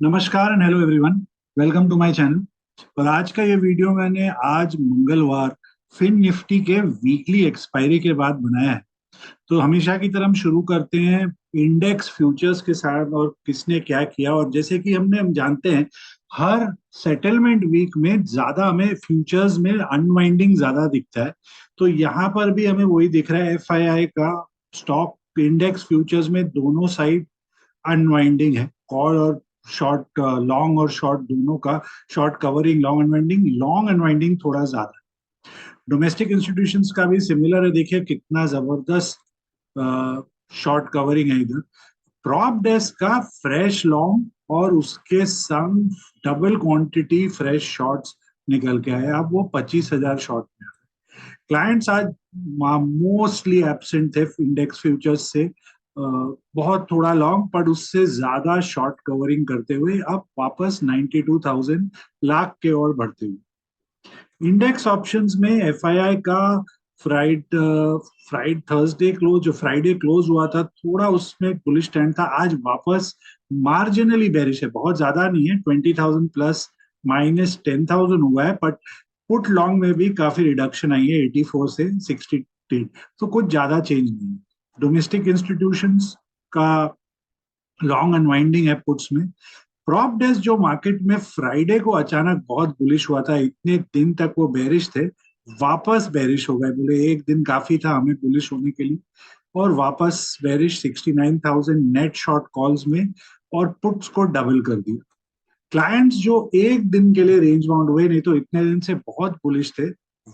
नमस्कार and hello everyone. Welcome to my channel. और आज का ये वीडियो मैंने आज मंगलवार फिन निफ्टी के वीकली एक्सपायरी के बाद बनाया है। तो हमेशा की तरह हम शुरू करते हैं इंडेक्स फ्यूचर्स के साथ और किसने क्या किया। और जैसे कि हम जानते हैं हर सेटलमेंट वीक में ज्यादा हमें फ्यूचर्स में अनवाइंडिंग ज्यादा दिखता है। तो यहाँ पर भी हमें वही दिख रहा है, एफआईआई का स्टॉक इंडेक्स फ्यूचर्स में दोनों साइड अनवाइंडिंग है। कॉल और शॉर्ट, लॉन्ग और शॉर्ट दोनों का, शॉर्ट कवरिंग, लॉन्ग अनवाइंडिंग थोड़ा ज्यादा है। डोमेस्टिक इंस्टीट्यूशंस का भी सिमिलर है। देखिए कितना जबरदस्त शॉर्ट कवरिंग है इधर। प्रॉप डेस्क का फ्रेश लॉन्ग और उसके संग डबल क्वांटिटी फ्रेश शॉर्ट्स निकल के आए। अब वो 25,000 शॉर्ट में। क्लाइंट्स आज मोस्टली एब्सेंट थे इंडेक्स फ्यूचर्स से। बहुत थोड़ा लॉन्ग पर उससे ज्यादा शॉर्ट कवरिंग करते हुए अब वापस 92,000 लाख के ओर बढ़ते हुए। इंडेक्स ऑप्शंस में एफआईआई का फ्राइड फ्राइड थर्सडे क्लोज, जो फ्राइडे क्लोज हुआ था, थोड़ा उसमें बुलिश ट्रेंड था। आज वापस मार्जिनली बेरिश है, बहुत ज्यादा नहीं है, 20,000 प्लस -10,000 हुआ है। बट पुट लॉन्ग में भी काफी रिडक्शन आई है, 84 से 60। तो कुछ ज्यादा चेंज नहीं है। डोमेस्टिक इंस्टीट्यूशंस का लॉन्ग अनवाइंडिंग है पुट्स में। प्रॉप डेस्क जो मार्केट में फ्राइडे को अचानक बहुत बुलिश हुआ था, इतने दिन तक वो बेरिश थे, वापस बेरिश हो गए। बोले एक दिन काफी था हमें बुलिश होने के लिए, और वापस बेरिश 69,000 नेट शॉर्ट कॉल्स में, और पुट्स को डबल कर दिया। क्लाइंट्स जो एक दिन के लिए रेंज बाउंड हुए, नहीं तो इतने दिन से बहुत बुलिश थे,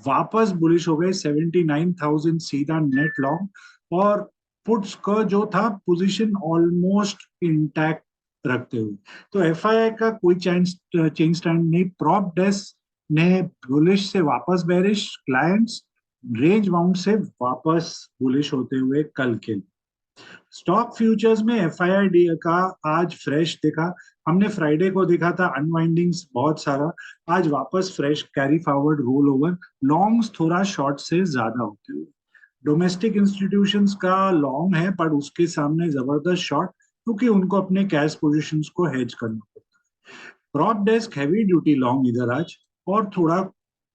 वापस बुलिश हो गए। 79,000 सीधा नेट लॉन्ग, और पुट्स का जो था पोजीशन ऑलमोस्ट इंटैक्ट रखते हुए। तो एफआईआई का कोई चेंज चेंज स्टैंड नहीं। प्रॉप डेस्क ने बुलिश से वापस बेरिश, क्लाइंट्स रेंज बाउंड से वापस बुलिश होते हुए कल के लिए। स्टॉक फ्यूचर्स में एफआईआई का आज फ्रेश दिखा। हमने फ्राइडे को देखा था अनवाइंडिंग्स बहुत सारा, आज वापस fresh carry forward roll over, longs थोड़ा शॉर्ट से ज्यादा होते हुए। डोमेस्टिक इंस्टीट्यूशंस का लॉन्ग है पर उसके सामने जबरदस्त शॉर्ट, क्योंकि उनको अपने कैश पोजीशंस को हेज करना पड़ता है। Prop desk heavy duty long इधर आज, और थोड़ा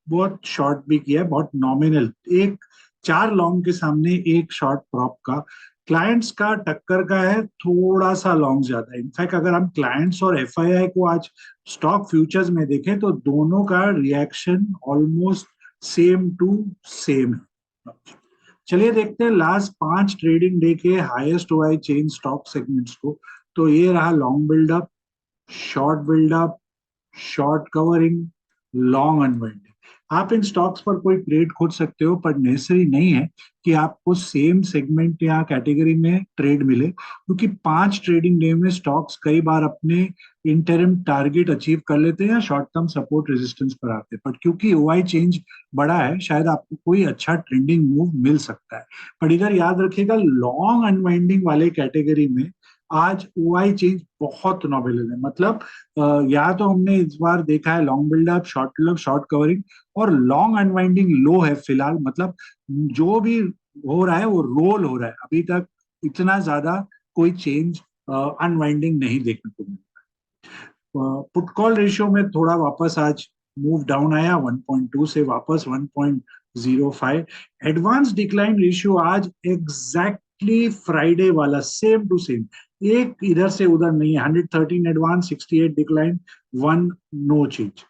बहुत शॉर्ट भी किया है, बहुत नॉमिनल। एक चार लॉन्ग के सामने एक शॉर्ट प्रॉप का। क्लाइंट्स का टक्कर का है, थोड़ा सा लॉन्ग ज्यादा है। इनफैक्ट अगर हम क्लाइंट्स और एफआईआई को आज स्टॉक फ्यूचर्स में देखें तो दोनों का reaction almost same to same है। चलिए देखते हैं लास्ट 5 ट्रेडिंग डे के highest OI chain stock segments को। तो ये रहा long buildup, short buildup, short covering, long unwinding. आप इन स्टॉक्स पर कोई ट्रेड खोज सकते हो, पर नेसेसरी नहीं है कि आपको सेम सेगमेंट या कैटेगरी में ट्रेड मिले, क्योंकि 5 ट्रेडिंग डे में स्टॉक्स कई बार अपने इंटरिम टारगेट अचीव कर लेते हैं या शॉर्ट टर्म सपोर्ट रेजिस्टेंस पर आते हैं। बट क्योंकि ओआई चेंज बड़ा है, शायद आपको कोई अच्छा ट्रेंडिंग मूव मिल सकता है। पर इधर याद रखिएगा, लॉन्ग अनवाइंडिंग वाले कैटेगरी में आज ओआई चेंज बहुत नॉमिनल है। मतलब या तो हमने इस बार देखा है लॉन्ग बिल्डअप, शॉर्ट कवरिंग, और लॉन्ग अनवाइंडिंग लो है फिलहाल। मतलब जो भी हो रहा है वो रोल हो रहा है, अभी तक इतना ज्यादा कोई चेंज अनवाइंडिंग नहीं देखने को मिला। पुट कॉल रेशियो में थोड़ा वापस आज मूव डाउन आया, 1.2 से वापस 1.05। एडवांस डिक्लाइन रेशियो आज एग्जैक्टली फ्राइडे वाला सेम टू सेम, एक इधर से उधर नहीं है। 113 एडवांस, 68 डिक्लाइन, 1 नो चेंज।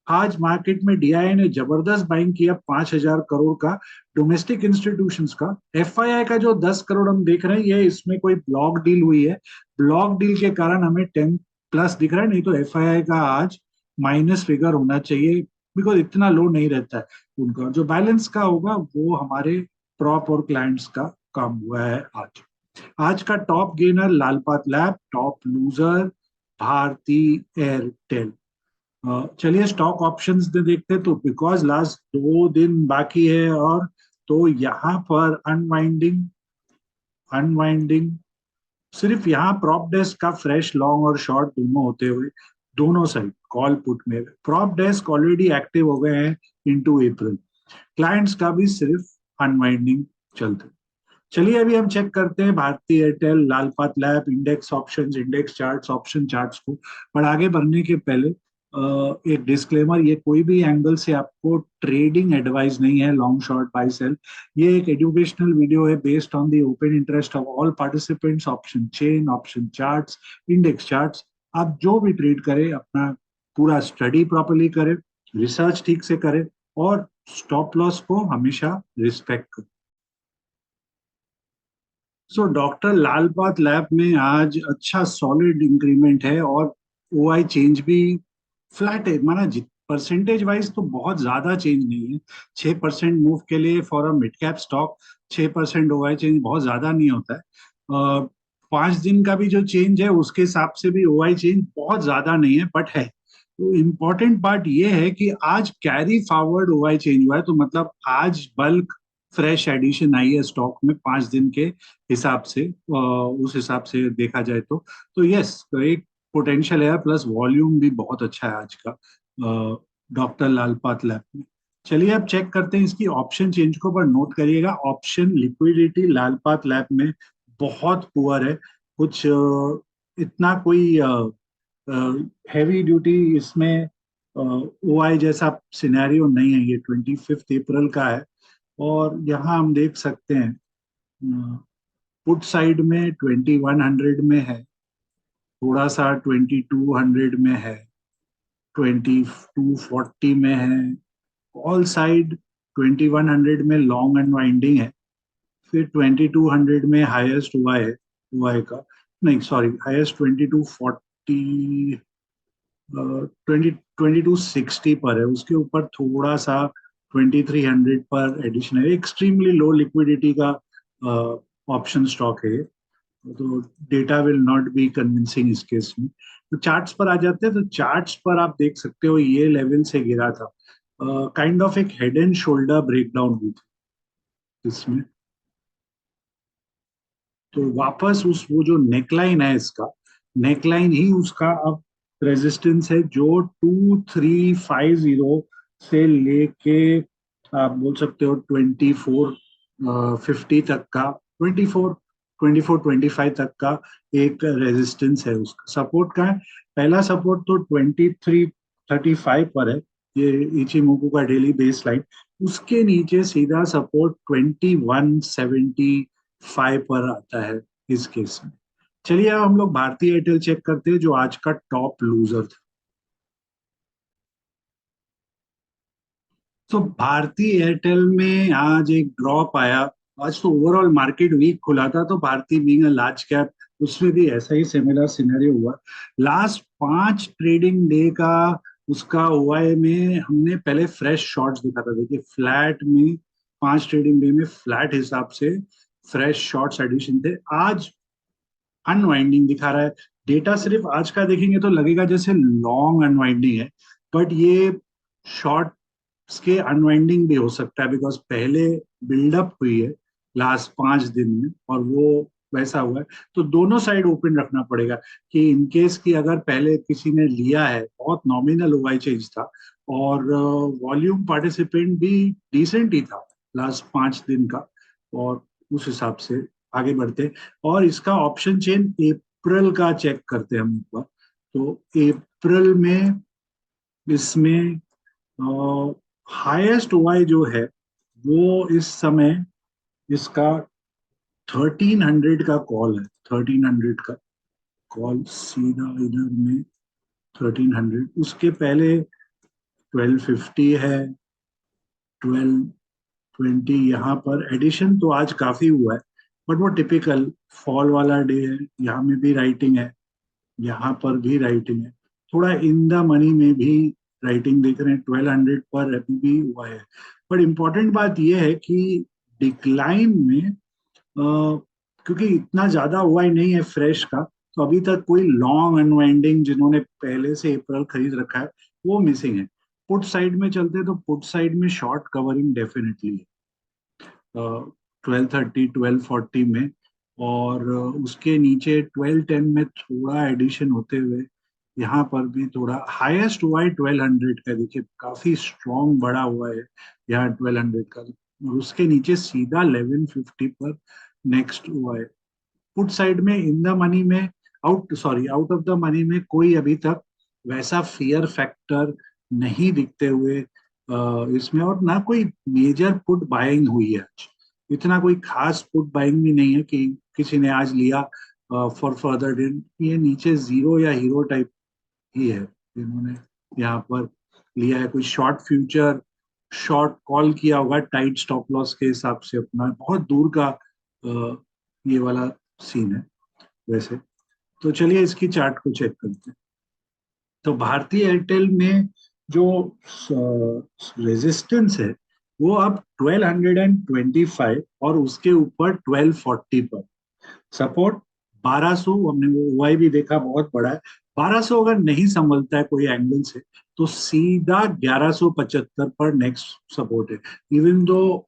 आज मार्केट में डीआईआई ने जबरदस्त बाइंग किया, 5,000 करोड़ का डोमेस्टिक इंस्टीट्यूशंस का। एफआईआई का जो 10 करोड़ हम देख रहे हैं, ये इसमें कोई ब्लॉक डील हुई है। ब्लॉक डील के कारण हमें 10 प्लस दिख रहा है, नहीं तो एफआईआई का आज माइनस फिगर होना चाहिए, बिकॉज इतना लो नहीं रहता है उनका। जो बैलेंस का होगा वो हमारे प्रॉप और क्लाइंट्स का काम हुआ है आज। आज का top gainer Lalpath lab, top loser Bharti Airtel. चलिए स्टॉक ऑप्शंस में देखते हैं। तो बिकॉज लास्ट 2 दिन बाकी है, और तो यहाँ पर अनवाइंडिंग अनवाइंडिंग सिर्फ यहाँ प्रॉप डेस्क का फ्रेश लॉन्ग और शॉर्ट दोनों होते हुए, दोनों साइड कॉल पुट में प्रॉप डेस्क ऑलरेडी एक्टिव हो गए हैं इनटू अप्रैल। क्लाइंट्स का भी सिर्फ अनवाइंडिंग चलते। चलिए अभी हम चेक करते हैं Bharti Airtel, Lal Pathlab, index options, index charts, option charts को। पर आगे बढ़ने के पहले एक डिस्क्लेमर, ये कोई भी एंगल से आपको ट्रेडिंग एडवाइस नहीं है, लॉन्ग शॉर्ट बाय सेल। ये एक एजुकेशनल वीडियो है based on the open interest of all participants. Option chain, option charts, index charts, आप जो भी ट्रेड करें अपना पूरा स्टडी प्रॉपरली करें, रिसर्च ठीक से करें, और स्टॉप लॉस को हमेशा रिस्पेक्ट करें। सो डॉक्टर लाल पाथ लैब में आज अच्छा सॉलिड इंक्रीमेंट है, और ओआई चेंज भी फ्लैट है, माना परसेंटेज वाइज तो बहुत ज्यादा चेंज नहीं है। 6% मूव के लिए for a mid cap stock 6% OI change बहुत ज्यादा नहीं होता है। 5 दिन का भी जो चेंज है उसके हिसाब से भी ओआई चेंज बहुत ज्यादा नहीं है, बट है। तो इम्पोर्टेंट पार्ट ये है कि आज कैरी फॉरवर्ड ओआई चेंज हुआ है, तो मतलब आज बल्क फ्रेश एडिशन आई है स्टॉक में 5 दिन के हिसाब से। उस हिसाब से देखा जाए तो यस, एक पोटेंशियल है, प्लस वॉल्यूम भी बहुत अच्छा है आज का डॉक्टर लाल पाथ लैब में। चलिए अब चेक करते हैं इसकी ऑप्शन चेंज को, पर नोट करिएगा ऑप्शन लिक्विडिटी लाल पाथ लैब में बहुत पुअर है। कुछ इतना कोई हैवी ड्यूटी इसमें ओआई जैसा सिनेरियो नहीं है। ये 25 अप्रैल का है, और यहाँ हम देख सकते हैं पुट साइड में 2100 में है, थोड़ा सा 2200 में है, 2240 में है। ऑल साइड 2100 में लॉन्ग अनवाइंडिंग है, फिर 2200 में हाईएस्ट हुआ है हुआ है का, नहीं सॉरी, हाईएस्ट 2240, 2260 पर है, उसके ऊपर थोड़ा सा 2300 पर एडिशन है। एक्सट्रीमली लो लिक्विडिटी का ऑप्शन स्टॉक है, तो data will not be convincing इस केस में। तो चार्ट्स पर आ जाते हैं, तो चार्ट्स पर आप देख सकते हो ये लेवल से गिरा था, काइंड ऑफ एक हेड एंड शोल्डर ब्रेकडाउन हुई थी इसमें। तो वापस उस वो जो नेकलाइन है इसका, नेकलाइन ही उसका अब रेजिस्टेंस है, जो 2350 से लेके आप बोल सकते हो 2450 तक का, 2425 तक का एक रेजिस्टेंस है। उसका सपोर्ट का है, पहला सपोर्ट तो 2335 पर है, ये इचिमोकू का डेली बेस लाइन। उसके नीचे सीधा सपोर्ट 2175 पर आता है इस केस में। चलिए अब हम लोग भारतीय एयरटेल चेक करते हैं, जो आज का टॉप लूजर था। तो भारतीय एयरटेल में आज एक ड्रॉप आया। आज तो ओवरऑल मार्केट वीक खुला था, तो भारतीय बीइंग अ लार्ज कैप, उसमें भी ऐसा ही सिमिलर सिनेरियो हुआ। लास्ट 5 ट्रेडिंग डे का उसका ओआई में हमने पहले फ्रेश शॉर्ट्स दिखा था, देखिए फ्लैट में 5 ट्रेडिंग डे में फ्लैट हिसाब से फ्रेश शॉर्ट्स एडिशन थे। आज अनवाइंडिंग दिखा रहा है। डेटा सिर्फ आज का देखेंगे तो लगेगा जैसे लॉन्ग अनवाइंडिंग है, बट ये शॉर्ट के अनवाइंडिंग भी हो सकता है, बिकॉज पहले बिल्डअप हुई है लास्ट 5 दिन में, और वो वैसा हुआ है। तो दोनों साइड ओपन रखना पड़ेगा, कि इनकेस कि अगर पहले किसी ने लिया है, बहुत नॉमिनल ओआई चेंज था, और वॉल्यूम पार्टिसिपेंट भी डिसेंट ही था लास्ट 5 दिन का, और उस हिसाब से आगे बढ़ते। और इसका ऑप्शन चेन अप्रैल का चेक करते हैं हम एक बार। तो अप्रैल में इसमें हाईएस्ट ओआई जो है वो इस समय इसका 1300 का कॉल है, 1300 का कॉल सीधा इधर में 1300। उसके पहले 1250 है, 1220, यहाँ पर एडिशन तो आज काफी हुआ है, बट वो टिपिकल फॉल वाला डे है। यहाँ में भी राइटिंग है, यहाँ पर भी राइटिंग है, थोड़ा इन द मनी में भी राइटिंग देख रहे हैं, 1200 पर अभी भी हुआ है। बट इम्पोर्टेंट बात यह है कि डिक्लाइन में क्योंकि इतना ज्यादा हुआ ही नहीं है फ्रेश का, तो अभी तक कोई लॉन्ग अनवाइंडिंग जिन्होंने पहले से अप्रैल खरीद रखा है वो मिसिंग है। पुट साइड में चलते हैं, तो पुट साइड में शॉर्ट कवरिंग डेफिनेटली है 1230 1240 में, और उसके नीचे 1210 में थोड़ा एडिशन होते हुए यहाँ पर भी थोड़ा हाईएस्ट हुआ है 1200 का, देखिए काफी स्ट्रॉन्ग बड़ा हुआ है यहाँ 1200 का। और उसके नीचे सीधा 1150 पर नेक्स्ट हुआ है। पुट साइड में इन द मनी में, आउट ऑफ द मनी में कोई अभी तक वैसा फियर फैक्टर नहीं दिखते हुए इसमें, और ना कोई मेजर पुट बाइंग हुई है आज। इतना कोई खास पुट बाइंग भी नहीं है कि किसी ने आज लिया फॉर फर्दर दिन। ये नीचे जीरो या हीरो टाइप ही है, इन्होंने यहाँ पर लिया है। कोई शॉर्ट फ्यूचर शॉर्ट कॉल किया होगा टाइट स्टॉप लॉस के हिसाब से अपना, बहुत दूर का ये वाला सीन है वैसे। तो चलिए इसकी चार्ट को चेक करते हैं। तो भारतीय एयरटेल में जो रेजिस्टेंस है वो अब 1225 और उसके ऊपर 1240 पर। सपोर्ट 1200, हमने वो वाई भी देखा बहुत बड़ा है। 1200 अगर नहीं संभलता है कोई एंगल से तो सीधा 1175 पर नेक्स्ट सपोर्ट है। इवन दो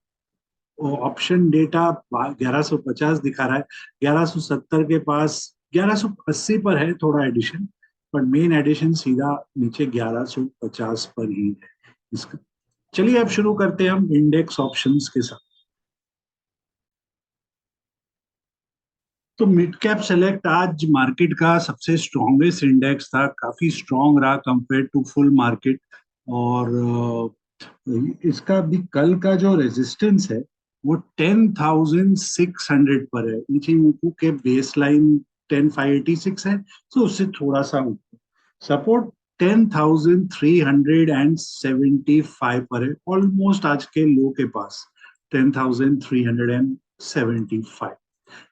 ऑप्शन डेटा 1150 दिखा रहा है, 1170 के पास 1180 पर है थोड़ा एडिशन, पर मेन एडिशन सीधा नीचे 1150 पर ही है इसका। चलिए अब शुरू करते हैं हम इंडेक्स ऑप्शंस के साथ। तो मिड कैप सेलेक्ट आज मार्केट का सबसे स्ट्रॉन्गेस्ट इंडेक्स था, काफी स्ट्रॉन्ग रहा कंपेयर टू फुल मार्केट। और इसका भी कल का जो रेजिस्टेंस है वो 10,600 पर है। इचिमोकू के बेस लाइन 10,586 है, तो उससे थोड़ा सा ऊपर। सपोर्ट 10,375 पर है, ऑलमोस्ट आज के लो के पास 10,375।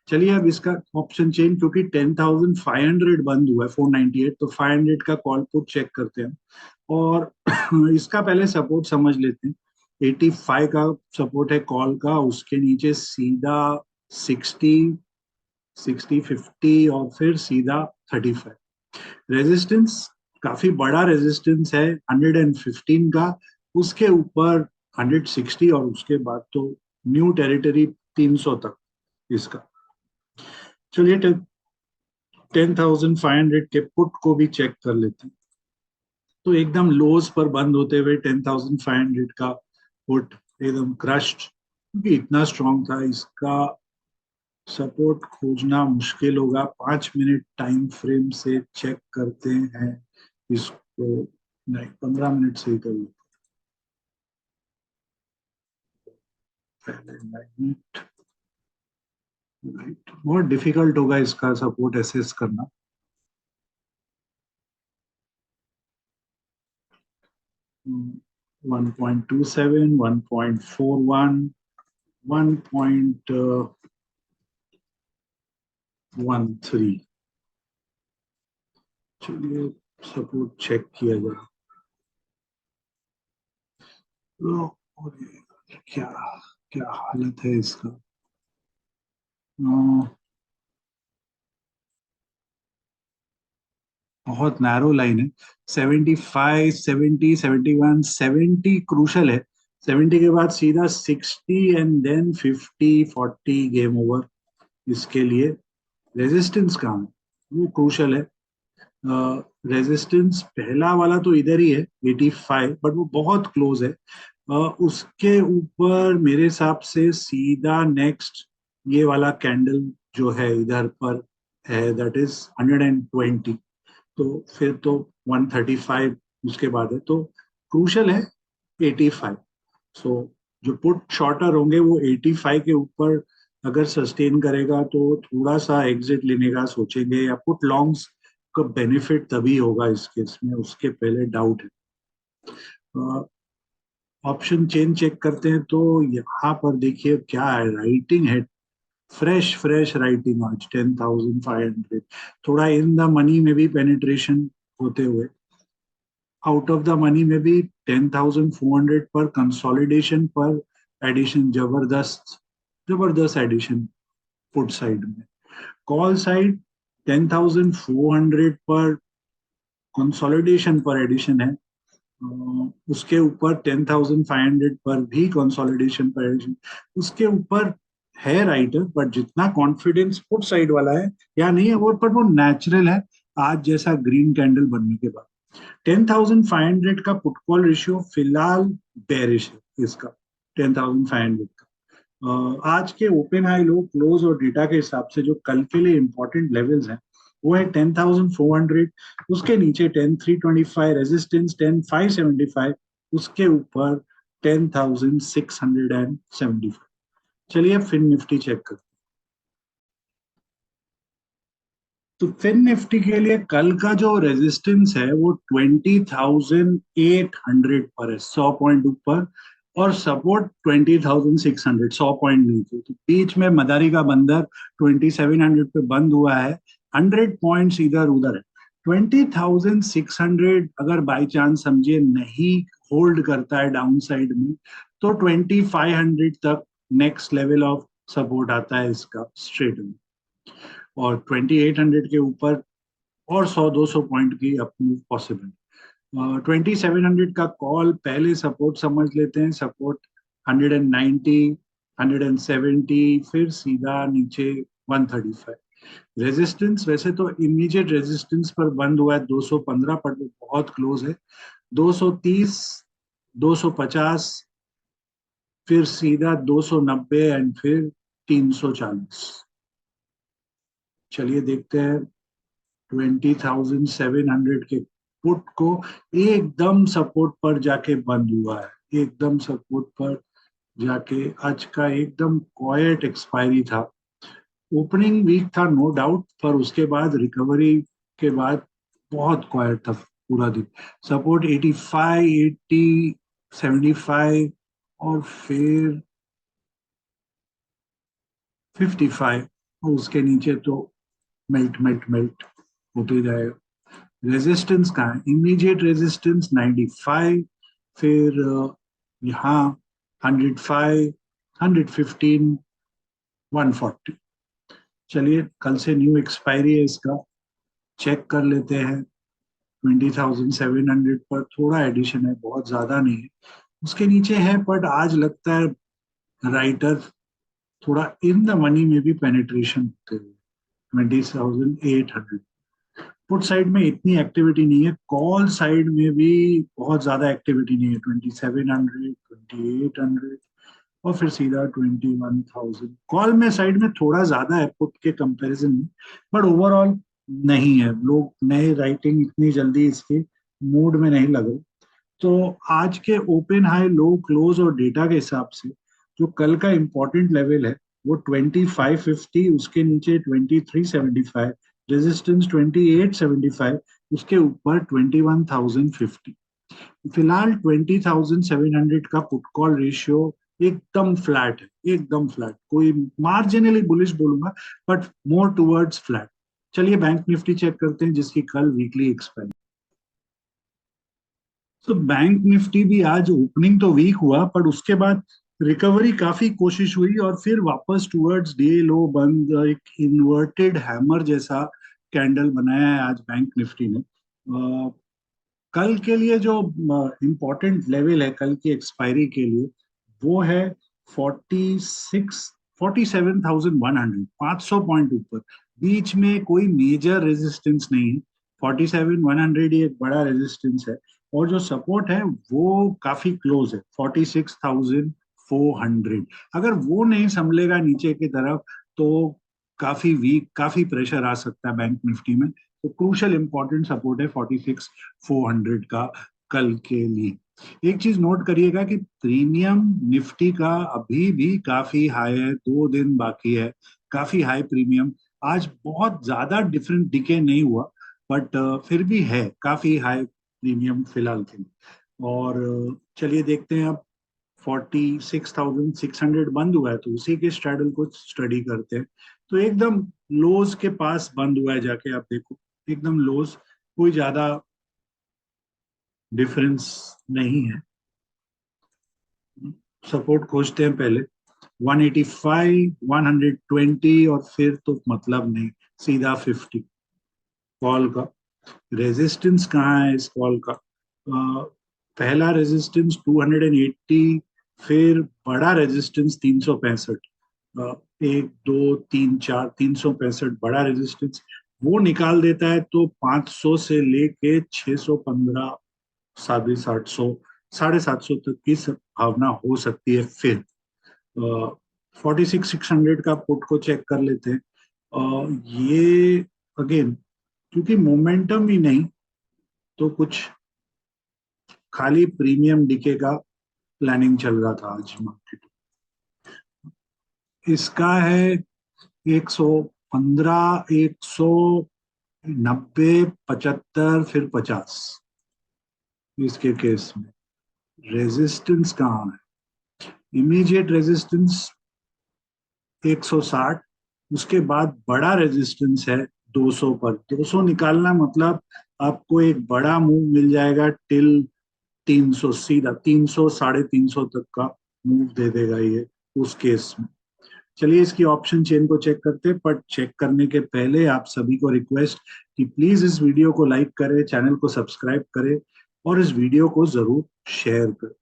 चलिए अब इसका ऑप्शन चेंज, क्योंकि 10,500 बंद हुआ है 498, तो 500 का कॉल पुट चेक करते हैं और इसका पहले सपोर्ट समझ लेते हैं। 85 का सपोर्ट है कॉल का, उसके नीचे सीधा 60, 60, 50 और फिर सीधा 35। रेजिस्टेंस काफी बड़ा रेजिस्टेंस है 115 का, उसके ऊपर 160 और उसके बाद तो न्यू टेरिटरी 300 तक इसका। चलिए 10,500 के पुट को भी चेक कर लेते हैं। तो एकदम लोज पर बंद होते हुए 10,500 का पुट एकदम क्रश्ड, क्योंकि इतना स्ट्रांग था। इसका सपोर्ट खोजना मुश्किल होगा। 5 मिनट टाइम फ्रेम से चेक करते हैं इसको, नहीं 15 मिनट से ही कर लेते हैं पहले। नाइट बहुत डिफिकल्ट होगा इसका सपोर्ट एसेस करना। 1.27, 1.41, 1.13। चलिए सपोर्ट चेक किया जाए। तो और क्या क्या हालत है इसका। बहुत नैरो लाइन है। 75, 70, 71, 70 क्रूशल है। 70 के बाद सीधा 60 एंड देन 50, 40 गेम ओवर इसके लिए। रेजिस्टेंस कहाँ है वो क्रूशल है। रेजिस्टेंस पहला वाला तो इधर ही है 85, बट वो बहुत क्लोज है। उसके ऊपर मेरे हिसाब से सीधा नेक्स्ट ये वाला कैंडल जो है इधर पर है, दैट इज 120। तो फिर तो 135 उसके बाद है, तो क्रूशल है 85। सो जो पुट शॉर्टर होंगे वो 85 के ऊपर अगर सस्टेन करेगा तो थोड़ा सा एग्जिट लेने का सोचेंगे, या पुट लॉन्ग्स का बेनिफिट तभी होगा इस केस में, उसके पहले डाउट है। ऑप्शन चेन चेक करते हैं तो यहाँ पर देखिए क्या है, राइटिंग है, फ्रेश फ्रेश राइटिंग आज 10,500। थोड़ा इन द मनी में भी पेनिट्रेशन होते हुए, आउट ऑफ द मनी में भी 10,400 पर कंसोलिडेशन पर एडिशन, जबरदस्त जबरदस्त एडिशन पुट साइड में। कॉल साइड 10,400 पर कंसोलिडेशन पर एडिशन है। उसके ऊपर 10,500 पर भी कंसोलिडेशन पर एडिशन, उसके ऊपर है राइटर, बट जितना कॉन्फिडेंस पुट साइड वाला है या नहीं है वो, पर वो नेचुरल है आज जैसा ग्रीन कैंडल बनने के बाद। 10,500 का पुट कॉल रेशियो फिलहाल बेरिश है इसका, 10,500 का। आज के ओपन हाई लो क्लोज और डेटा के हिसाब से जो कल के लिए इंपॉर्टेंट लेवल्स हैं वो है 10,400, उसके नीचे 10,325 रेजिस्टेंस, 10,575, उसके ऊपर 10,675। चलिए फिन निफ्टी चेक करते हैं। तो फिन निफ्टी के लिए कल का जो रेजिस्टेंस है वो 20,800 पर है, 100 पॉइंट ऊपर। और सपोर्ट 20,600, 100 पॉइंट नीचे। तो बीच में मदारी का बंदर 2,700 पे बंद हुआ है। 100 पॉइंट्स इधर उधर है। 20,600 अगर बाई चांस समझिए नहीं होल्ड करता है डाउन साइड में, तो 2,500 तक नेक्स्ट लेवल ऑफ सपोर्ट आता है इसका स्ट्रेट में। और 2,800 के ऊपर और 100-200 पॉइंट की अपनी पॉसिबल। 2,700 का कॉल पहले सपोर्ट समझ लेते हैं। सपोर्ट 190, 170, फिर सीधा नीचे 135। रेजिस्टेंस वैसे तो इमीडिएट रेजिस्टेंस पर बंद हुआ है 215 पर, वो बहुत क्लोज है। 230, 250, फिर सीधा 290 एंड फिर 340। चलिए देखते हैं 20,700 के पुट को। एकदम सपोर्ट पर जाके बंद हुआ है, एकदम सपोर्ट पर जाके। आज का एकदम क्वाइट एक्सपायरी था। ओपनिंग वीक था नो डाउट, पर उसके बाद रिकवरी के बाद बहुत क्वाइट था पूरा दिन। सपोर्ट 85, 80, 75 और फिर 55, और उसके नीचे तो मेल्ट मेल्ट मेल्ट होते जाएगा। रेजिस्टेंस कहाँ है? इमीडिएट रेजिस्टेंस 95, फिर यहाँ 105, 115, 140। चलिए कल से न्यू एक्सपायरी है इसका, चेक कर लेते हैं। 20,700 पर थोड़ा एडिशन है, बहुत ज्यादा नहीं है। उसके नीचे है, बट आज लगता है राइटर थोड़ा इन द मनी में भी पेनिट्रेशन होते हुए। 20,800 पुट साइड में इतनी एक्टिविटी नहीं है, कॉल साइड में भी बहुत ज्यादा एक्टिविटी नहीं है। 2,700, 2,800 और फिर सीधा 21,000। कॉल में साइड में थोड़ा ज्यादा है पुट के कंपैरिजन में, बट ओवरऑल नहीं है। लोग नए राइटिंग इतनी जल्दी इसके मूड में नहीं लगे। तो आज के ओपन हाई लो क्लोज और डेटा के हिसाब से जो कल का इंपॉर्टेंट लेवल है वो 2,550, उसके नीचे 2,375, रेजिस्टेंस 2,875, उसके ऊपर 21,050। फिलहाल 20,700 का पुट कॉल रेशियो एकदम फ्लैट है, एकदम फ्लैट। कोई मार्जिनली बुलिश बोलूंगा, बट मोर टुवर्ड्स फ्लैट। चलिए बैंक निफ्टी चेक करते हैं जिसकी कल वीकली एक्सपायरी। तो बैंक निफ्टी भी आज ओपनिंग तो वीक हुआ, पर उसके बाद रिकवरी काफी कोशिश हुई और फिर वापस टुवर्ड्स डे लो बंद एक इन्वर्टेड हैमर जैसा कैंडल बनाया है आज बैंक निफ्टी ने। कल के लिए जो इम्पोर्टेंट लेवल है कल की एक्सपायरी के लिए, वो है 47,100, 500 पॉइंट ऊपर। बीच में कोई मेजर रेजिस्टेंस नहीं है। 47,100 ही एक बड़ा रेजिस्टेंस है, और जो सपोर्ट है वो काफी क्लोज है, 46,400। अगर वो नहीं संभलेगा नीचे की तरफ, तो काफी वीक, काफी प्रेशर आ सकता है बैंक निफ्टी में। तो क्रूशल इंपॉर्टेंट सपोर्ट है 46,400 का कल के लिए। एक चीज नोट करिएगा कि प्रीमियम निफ्टी का अभी भी काफी हाई है, 2 दिन बाकी है। काफी हाई प्रीमियम, आज बहुत ज्यादा डिफरेंट डिके नहीं हुआ, बट फिर भी है काफी हाई प्रीमियम फिलहाल के लिए। और चलिए देखते हैं अब। 46,600 बंद हुआ है, तो उसी के स्ट्रैडल को स्टडी करते हैं। तो एकदम लोज के पास बंद हुआ है, जाके आप देखो एकदम लोज, कोई ज्यादा डिफरेंस नहीं है। सपोर्ट खोजते हैं पहले 185, 120, और फिर तो मतलब नहीं, सीधा 50 कॉल का। रेजिस्टेंस कहाँ है इस कॉल का? पहला रेजिस्टेंस 280, फिर बड़ा रेजिस्टेंस 365। 1, 2, 3, 4, 365 बड़ा रेजिस्टेंस। वो निकाल देता है तो 500 से लेके 615, 750, 750 तक की संभावना हो सकती है फिर। 46,600 का पुट को चेक कर लेते हैं। ये अगेन क्योंकि मोमेंटम ही नहीं तो कुछ खाली प्रीमियम डीके का प्लानिंग चल रहा था आज मार्केट। इसका है 115, 190, 75, फिर 50। इसके केस में रेजिस्टेंस कहाँ है? इमीडिएट रेजिस्टेंस 160, उसके बाद बड़ा रेजिस्टेंस है 200 पर। 200 निकालना मतलब आपको एक बड़ा मूव मिल जाएगा टिल 300, सीधा 300, 350 तक का मूव दे देगा ये उस केस में। चलिए इसकी ऑप्शन चेन को चेक करते हैं, पर चेक करने के पहले आप सभी को रिक्वेस्ट कि प्लीज इस वीडियो को लाइक करें, चैनल को सब्सक्राइब करें और इस वीडियो को जरूर शेयर करें।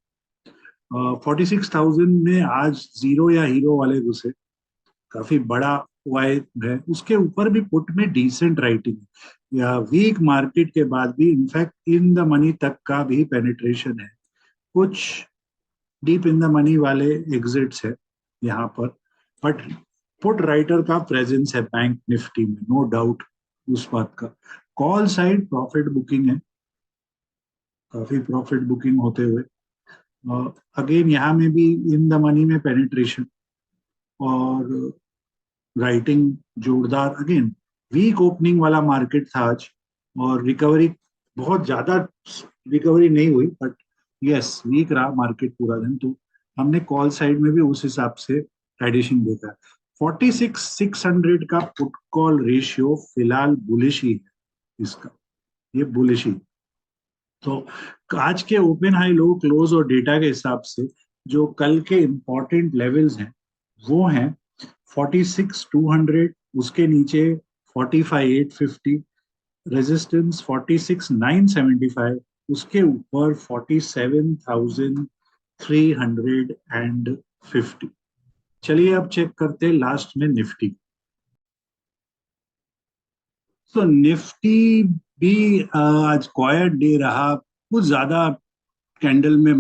46,000 में आज जीरो या हीरो वाले घुसे, काफी बड़ा वाई है। उसके ऊपर भी पुट में डिसेंट राइटिंग है, या वीक मार्केट के बाद भी इनफैक्ट इन द मनी तक का भी पेनिट्रेशन है। कुछ डीप इन द मनी वाले एग्जिट्स है यहाँ पर, बट पुट राइटर का प्रेजेंस है बैंक निफ्टी में, नो डाउट उस बात का। कॉल साइड प्रॉफिट बुकिंग है, काफी प्रॉफिट बुकिंग होते हुए। अगेन यहाँ में भी इन द मनी में पेनिट्रेशन और राइटिंग जोरदार। अगेन वीक ओपनिंग वाला मार्केट था आज, और रिकवरी बहुत ज्यादा रिकवरी नहीं हुई, बट यस वीक रहा मार्केट पूरा दिन। तो हमने कॉल साइड में भी उस हिसाब से एडिशन देखा है। 46,600 का पुट कॉल रेशियो फिलहाल बुलिश ही है इसका, ये बुलिश ही। तो आज के ओपन हाई लो क्लोज और डेटा के हिसाब से जो कल के इंपॉर्टेंट लेवल्स हैं वो हैं 46,200, उसके नीचे 45,850, रेजिस्टेंस 46,975, उसके ऊपर 47,350। चलिए अब चेक करते हैं लास्ट में निफ्टी। तो निफ्टी भी आज क्वाइट डे रहा, कुछ ज्यादा कैंडल में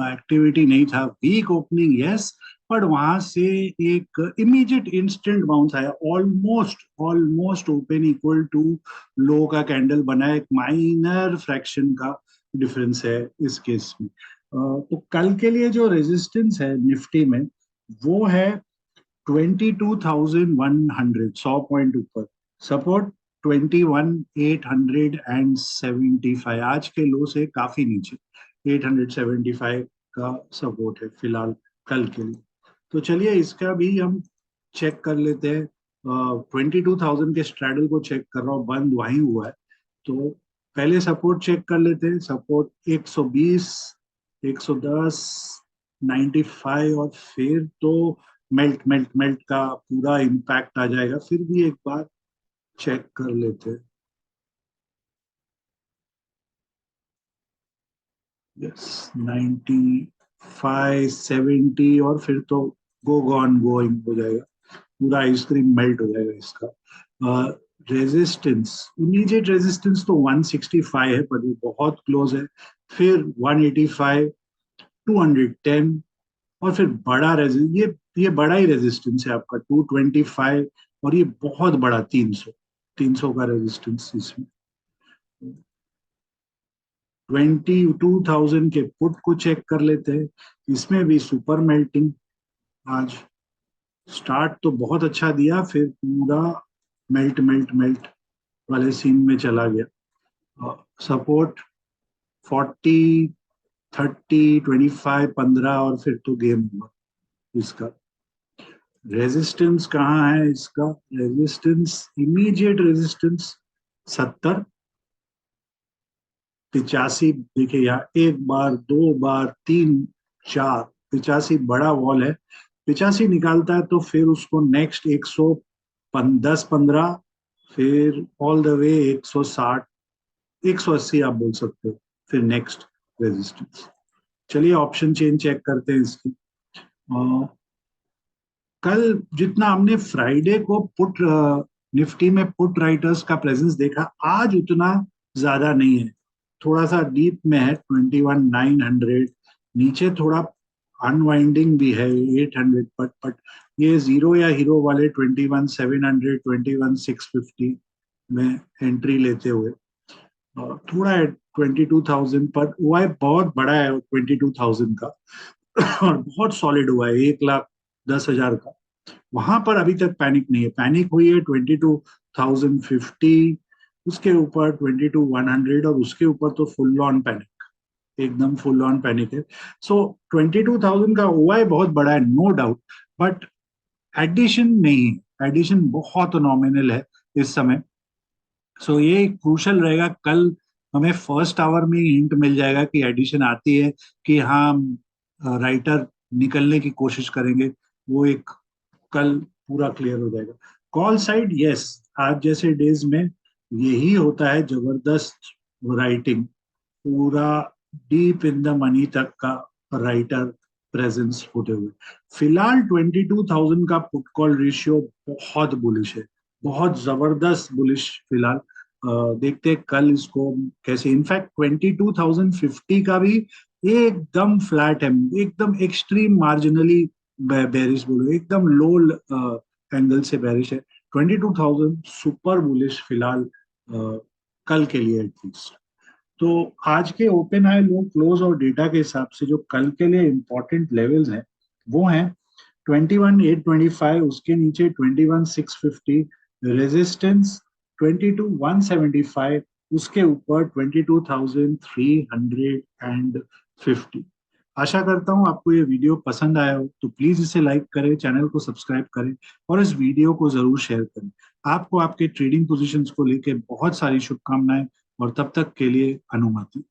एक्टिविटी नहीं था। वीक ओपनिंग यस, पर वहां से एक इमीडिएट इंस्टेंट बाउंस आया, almost almost open equal to low का कैंडल बना, एक माइनर फ्रैक्शन का डिफरेंस है इस केस में। तो कल के लिए जो रेजिस्टेंस है निफ्टी में वो है 22,100, 100 पॉइंट ऊपर। सपोर्ट 21,875, आज के लो से काफी नीचे 875 का सपोर्ट है फिलहाल कल के लिए। तो चलिए इसका भी हम चेक कर लेते हैं। 22,000 के स्ट्रैडल को चेक कर रहा हूँ, बंद वहीं हुआ है। तो पहले सपोर्ट चेक कर लेते हैं। सपोर्ट 120, 110, 95, और फिर तो मेल्ट मेल्ट मेल्ट का पूरा इम्पैक्ट आ जाएगा। फिर भी एक बार चेक कर लेते हैं। यस 95, 70, और फिर तो गो गॉन गोइंग हो जाएगा, पूरा आइसक्रीम मेल्ट हो जाएगा इसका। रेजिस्टेंस, इमीडिएट रेजिस्टेंस तो 165 है, पर ये बहुत क्लोज है। फिर 185, 210, और फिर बड़ा ये बड़ा ही रेजिस्टेंस है आपका 225, और ये बहुत बड़ा 300, 300 का रेजिस्टेंस इसमें। 22,000 के पुट को चेक कर लेते हैं। इसमें भी सुपर मेल्टिंग आज, स्टार्ट तो बहुत अच्छा दिया, फिर पूरा मेल्ट मेल्ट मेल्ट वाले सीन में चला गया। सपोर्ट 40, 30, 25, 15, और फिर तो गेम हुआ इसका। रेजिस्टेंस कहाँ है इसका? Resistance, immediate resistance 70, 85। देखिए यहाँ एक बार, दो बार, तीन, चार, 85 बड़ा वॉल है। 85 निकालता है तो फिर उसको नेक्स्ट 110, 15, फिर ऑल द वे 160, 180 आप बोल सकते हो, फिर नेक्स्ट रेजिस्टेंस। चलिए ऑप्शन चेन चेक करते हैं इसकी। कल जितना हमने फ्राइडे को पुट निफ्टी में पुट राइटर्स का प्रेजेंस देखा, आज उतना ज्यादा नहीं है, थोड़ा सा डीप में है 21,900, नीचे थोड़ा अनवाइंडिंग भी है 800, बट ये जीरो या हीरो वाले 21,700 21,650 में एंट्री लेते हुए थोड़ा है 22,000 पर हुआ है, बहुत बड़ा है 22,000 का। और बहुत सॉलिड हुआ है 1,10,000 का। वहां पर अभी तक पैनिक नहीं है। पैनिक हुई है 22,050, उसके ऊपर 22,100 और उसके ऊपर तो फुल ऑन पैनिक, एकदम फुल ऑन पैनिक है। सो 22,000 का ओआई बहुत बड़ा है, नो डाउट, बट एडिशन नहीं है, एडिशन बहुत नॉमिनल है इस समय। सो ये क्रूशल रहेगा कल। हमें फर्स्ट आवर में ही हिंट मिल जाएगा कि एडिशन आती है कि हाँ राइटर निकलने की कोशिश करेंगे, वो एक कल पूरा क्लियर हो जाएगा। कॉल साइड यस, आज जैसे डेज में यही होता है, जबरदस्त राइटिंग, पूरा डीप इन द मनी तक का राइटर प्रेजेंस होते हुए। फिलहाल 22,000 का पुट कॉल रेशियो बहुत बुलिश है, बहुत जबरदस्त बुलिश फिलहाल। देखते हैं कल इसको कैसे। इनफैक्ट 22,050 का भी एकदम फ्लैट है, एकदम एक्सट्रीम मार्जिनली बेरिश बोलो, एकदम लो एंगल से बेरिश है। 22,000 सुपर बुलिश फिलहाल कल के लिए एटलीस्ट। तो आज के ओपन हाई लो क्लोज और डेटा के हिसाब से जो कल के लिए इंपॉर्टेंट लेवल्स हैं वो हैं 21,825, उसके नीचे 21,650 रेजिस्टेंस, 22,175, उसके ऊपर 22,350। आशा करता हूँ आपको ये वीडियो पसंद आया हो, तो प्लीज इसे लाइक करें, चैनल को सब्सक्राइब करें और इस वीडियो को जरूर शेयर करें। आपको आपके ट्रेडिंग पोजीशंस को लेकर बहुत सारी शुभकामनाएं और तब तक के लिए अनुमति।